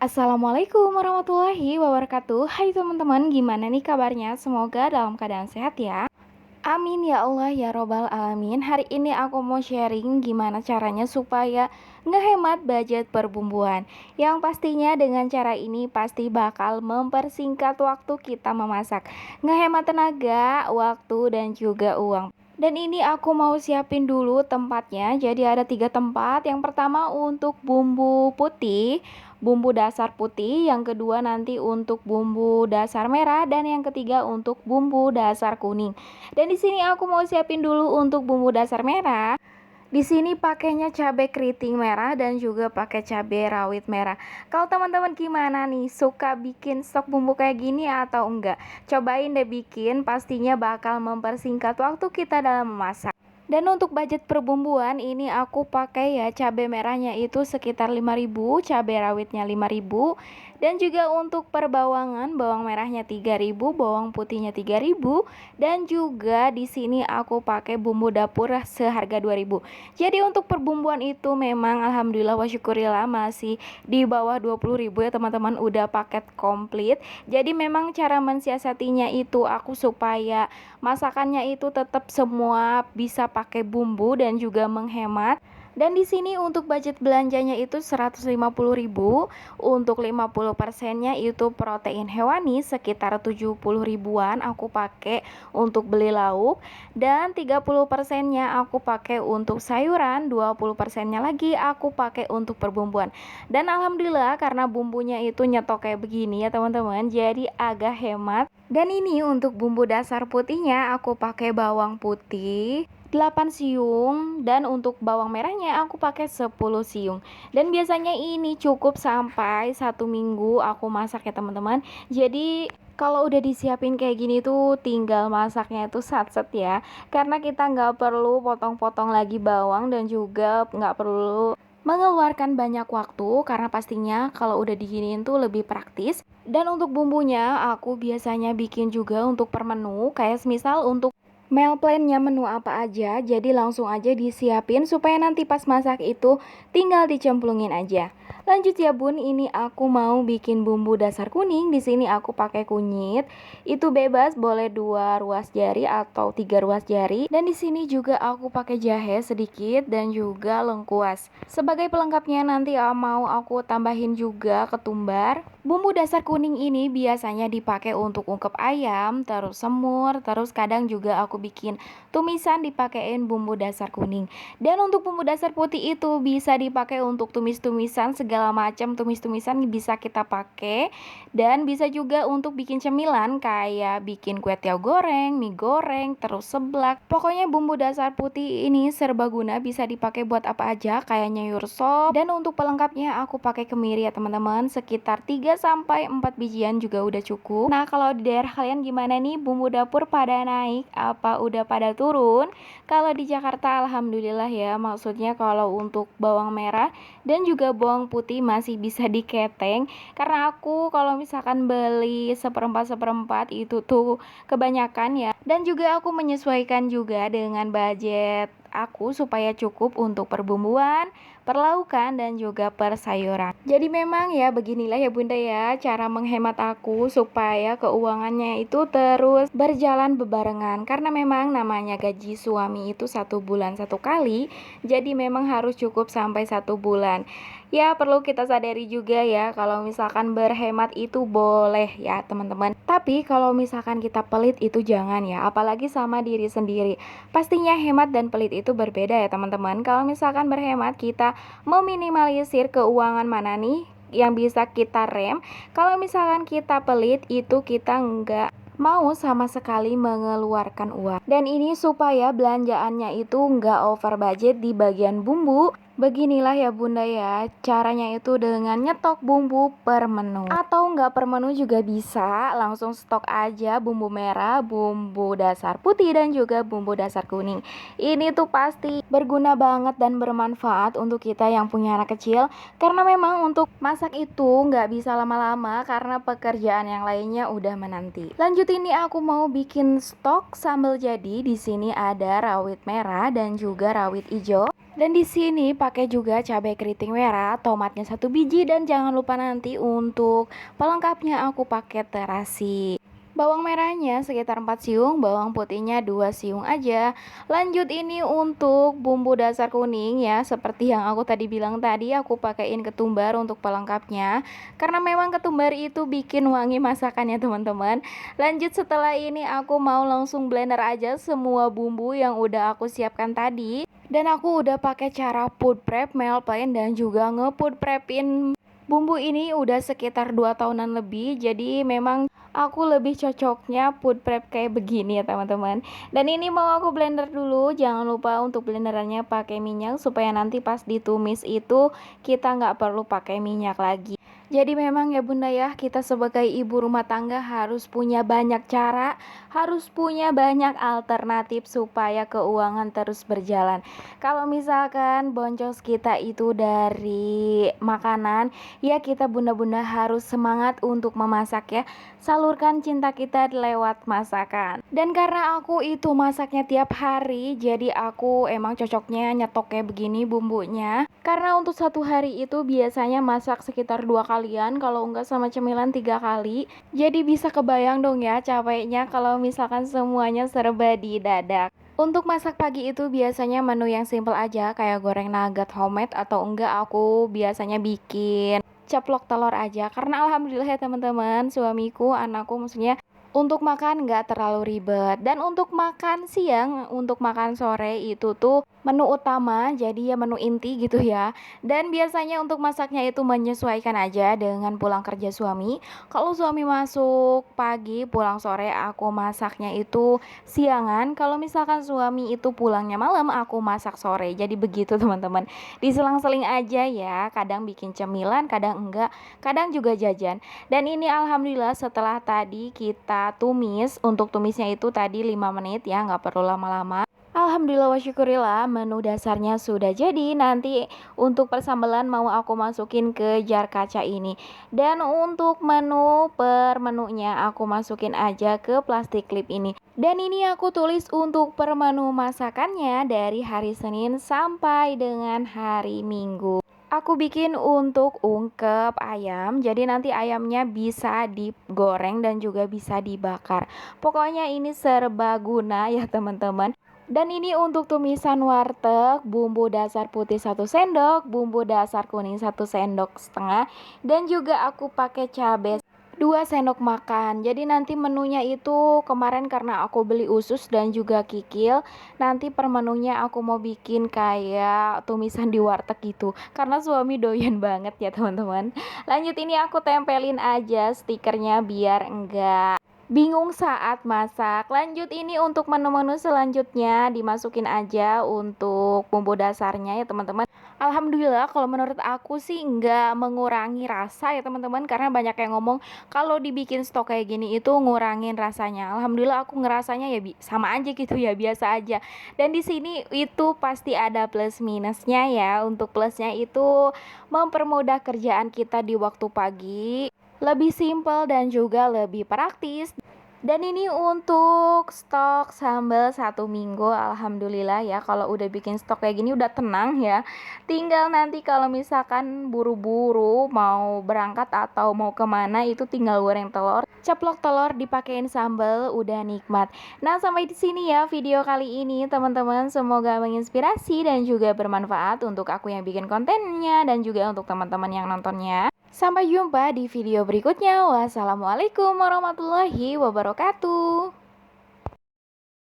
Assalamualaikum warahmatullahi wabarakatuh. Hai teman-teman, gimana nih kabarnya? Semoga dalam keadaan sehat ya. Amin ya Allah ya robbal alamin. Hari ini aku mau sharing gimana caranya supaya ngehemat budget perbumbuan. Yang pastinya dengan cara ini pasti bakal mempersingkat waktu kita memasak, ngehemat tenaga, waktu, dan juga uang. Dan ini aku mau siapin dulu tempatnya. Jadi ada 3 tempat. Yang pertama untuk bumbu putih, bumbu dasar putih. Yang kedua nanti untuk bumbu dasar merah, dan yang ketiga untuk bumbu dasar kuning. Dan di sini aku mau siapin dulu untuk bumbu dasar merah. Di sini pakainya cabai keriting merah dan juga pakai cabai rawit merah. Kalau teman-teman gimana nih? Suka bikin stok bumbu kayak gini atau enggak? Cobain deh bikin, pastinya bakal mempersingkat waktu kita dalam memasak. Dan untuk budget perbumbuan ini aku pakai ya cabai merahnya itu sekitar 5.000, cabai rawitnya 5.000, dan juga untuk perbawangan bawang merahnya 3.000, bawang putihnya 3.000, dan juga di sini aku pakai bumbu dapur seharga 2.000. Jadi untuk perbumbuan itu memang alhamdulillah wa syukurillah masih di bawah 20.000 ya teman-teman, udah paket komplit. Jadi memang cara mensiasatinya itu aku supaya masakannya itu tetap semua bisa pakai bumbu dan juga menghemat. Dan di sini untuk budget belanjanya itu 150.000. Untuk 50%-nya itu protein hewani sekitar 70 ribuan aku pakai untuk beli lauk, dan 30%-nya aku pakai untuk sayuran, 20%-nya lagi aku pakai untuk perbumbuan. Dan alhamdulillah karena bumbunya itu nyetok kayak begini ya teman-teman, jadi agak hemat. Dan ini untuk bumbu dasar putihnya aku pakai bawang putih 8 siung, dan untuk bawang merahnya aku pakai 10 siung. Dan biasanya ini cukup sampai 1 minggu aku masak ya teman-teman. Jadi kalau udah disiapin kayak gini tuh tinggal masaknya itu sat-set ya, karena kita nggak perlu potong-potong lagi bawang dan juga nggak perlu mengeluarkan banyak waktu, karena pastinya kalau udah diginiin tuh lebih praktis. Dan untuk bumbunya aku biasanya bikin juga untuk per menu, kayak misal untuk meal plan-nya menu apa aja, jadi langsung aja disiapin supaya nanti pas masak itu tinggal dicemplungin aja. Lanjut ya bun, ini aku mau bikin bumbu dasar kuning. Di sini aku pakai kunyit. Itu bebas, boleh 2 ruas jari atau 3 ruas jari. Dan di sini juga aku pakai jahe sedikit dan juga lengkuas. Sebagai pelengkapnya nanti mau aku tambahin juga ketumbar. Bumbu dasar kuning ini biasanya dipakai untuk ungkep ayam, terus semur, terus kadang juga aku bikin tumisan dipakein bumbu dasar kuning. Dan untuk bumbu dasar putih itu bisa dipakai untuk tumis-tumisan segala macam, tumis-tumisan bisa kita pakai. Dan bisa juga untuk bikin cemilan kayak bikin kue tiaw goreng, mie goreng, terus seblak. Pokoknya bumbu dasar putih ini serbaguna, bisa dipakai buat apa aja kayak nyayur sop. Dan untuk pelengkapnya aku pakai kemiri ya teman-teman, sekitar 3-4 bijian juga udah cukup. Nah kalau di daerah kalian gimana nih, bumbu dapur pada naik apa udah pada turun? Kalau di Jakarta alhamdulillah ya, maksudnya kalau untuk bawang merah dan juga bawang putih masih bisa diketeng, karena aku kalau misalkan beli seperempat itu tuh kebanyakan ya. Dan juga aku menyesuaikan juga dengan budget aku supaya cukup untuk perbumbuan, perlaukan, dan juga persayuran. Jadi memang ya beginilah ya bunda ya cara menghemat aku supaya keuangannya itu terus berjalan bebarengan. Karena memang namanya gaji suami itu 1 bulan 1 kali, jadi memang harus cukup sampai 1 bulan. Ya perlu kita sadari juga ya, kalau misalkan berhemat itu boleh ya teman-teman, tapi kalau misalkan kita pelit itu jangan ya, apalagi sama diri sendiri. Pastinya hemat dan pelit itu berbeda ya teman-teman. Kalau misalkan berhemat kita meminimalisir keuangan mana nih yang bisa kita rem. Kalau misalkan kita pelit itu kita nggak mau sama sekali mengeluarkan uang. Dan ini supaya belanjaannya itu nggak over budget di bagian bumbu. Beginilah ya bunda ya caranya itu dengan nyetok bumbu per menu, atau nggak per menu juga bisa, langsung stok aja bumbu merah, bumbu dasar putih, dan juga bumbu dasar kuning. Ini tuh pasti berguna banget dan bermanfaat untuk kita yang punya anak kecil, karena memang untuk masak itu nggak bisa lama-lama karena pekerjaan yang lainnya udah menanti. Lanjut, ini aku mau bikin stok sambal jadi. Di sini ada rawit merah dan juga rawit hijau. Dan di sini pakai juga cabai keriting merah, tomatnya 1 biji, dan jangan lupa nanti untuk pelengkapnya aku pakai terasi. Bawang merahnya sekitar 4 siung, bawang putihnya 2 siung aja. Lanjut ini untuk bumbu dasar kuning ya, seperti yang aku tadi bilang tadi, aku pakaiin ketumbar untuk pelengkapnya. Karena memang ketumbar itu bikin wangi masakannya teman-teman. Lanjut setelah ini aku mau langsung blender aja semua bumbu yang udah aku siapkan tadi. Dan aku udah pakai cara food prep, meal plan, dan juga nge-food prepin bumbu ini udah sekitar 2 tahunan lebih. Jadi memang aku lebih cocoknya food prep kayak begini ya teman-teman. Dan ini mau aku blender dulu. Jangan lupa untuk blenderannya pakai minyak supaya nanti pas ditumis itu kita nggak perlu pakai minyak lagi. Jadi memang ya bunda ya, kita sebagai ibu rumah tangga harus punya banyak cara, harus punya banyak alternatif supaya keuangan terus berjalan. Kalau misalkan boncos kita itu dari makanan, ya kita bunda-bunda harus semangat untuk memasak ya. Salurkan cinta kita lewat masakan. Dan karena aku itu masaknya tiap hari, jadi aku emang cocoknya nyetok kayak begini bumbunya. Karena untuk 1 hari itu biasanya masak sekitar 2 kalian, kalau enggak sama cemilan 3 kali. Jadi bisa kebayang dong ya capeknya kalau misalkan semuanya serba didadak. Untuk masak pagi itu biasanya menu yang simple aja, kayak goreng nugget homemade, atau enggak aku biasanya bikin ceplok telur aja. Karena alhamdulillah ya teman-teman, suamiku, anakku maksudnya untuk makan nggak terlalu ribet. Dan untuk makan siang, untuk makan sore itu tuh menu utama, jadi ya menu inti gitu ya. Dan biasanya untuk masaknya itu menyesuaikan aja dengan pulang kerja suami. Kalau suami masuk pagi, pulang sore, aku masaknya itu siangan. Kalau misalkan suami itu pulangnya malam, aku masak sore. Jadi begitu teman-teman. Diselang-seling aja ya, kadang bikin cemilan, kadang enggak, kadang juga jajan. Dan ini alhamdulillah setelah tadi kita tumis, untuk tumisnya itu tadi 5 menit ya, nggak perlu lama-lama. Alhamdulillah wa syukurillah, menu dasarnya sudah jadi. Nanti untuk persambelan mau aku masukin ke jar kaca ini. Dan untuk menu per menunya aku masukin aja ke plastik klip ini. Dan ini aku tulis untuk per menu masakannya dari hari Senin sampai dengan hari Minggu. Aku bikin untuk ungkep ayam, jadi nanti ayamnya bisa digoreng dan juga bisa dibakar. Pokoknya ini serbaguna ya teman-teman. Dan ini untuk tumisan warteg, bumbu dasar putih 1 sendok, bumbu dasar kuning 1 sendok setengah, dan juga aku pakai cabai 2 sendok makan. Jadi nanti menunya itu kemarin karena aku beli usus dan juga kikil, nanti per menunya aku mau bikin kayak tumisan di warteg gitu. Karena suami doyan banget ya teman-teman. Lanjut ini aku tempelin aja stikernya biar enggak bingung saat masak. Lanjut ini untuk menu-menu selanjutnya dimasukin aja untuk bumbu dasarnya ya teman-teman. Alhamdulillah kalau menurut aku sih nggak mengurangi rasa ya teman-teman, karena banyak yang ngomong kalau dibikin stok kayak gini itu ngurangin rasanya. Alhamdulillah aku ngerasanya ya sama aja gitu ya, biasa aja. Dan di sini itu pasti ada plus minusnya ya. Untuk plusnya itu mempermudah kerjaan kita di waktu pagi, lebih simpel dan juga lebih praktis. Dan ini untuk stok sambal 1 minggu, alhamdulillah ya. Kalau udah bikin stok kayak gini udah tenang ya. Tinggal nanti kalau misalkan buru-buru mau berangkat atau mau kemana, itu tinggal goreng telur, ceplok telur, dipakein sambal, udah nikmat. Nah sampai di sini ya video kali ini teman-teman, semoga menginspirasi dan juga bermanfaat untuk aku yang bikin kontennya dan juga untuk teman-teman yang nontonnya. Sampai jumpa di video berikutnya. Wassalamualaikum warahmatullahi wabarakatuh.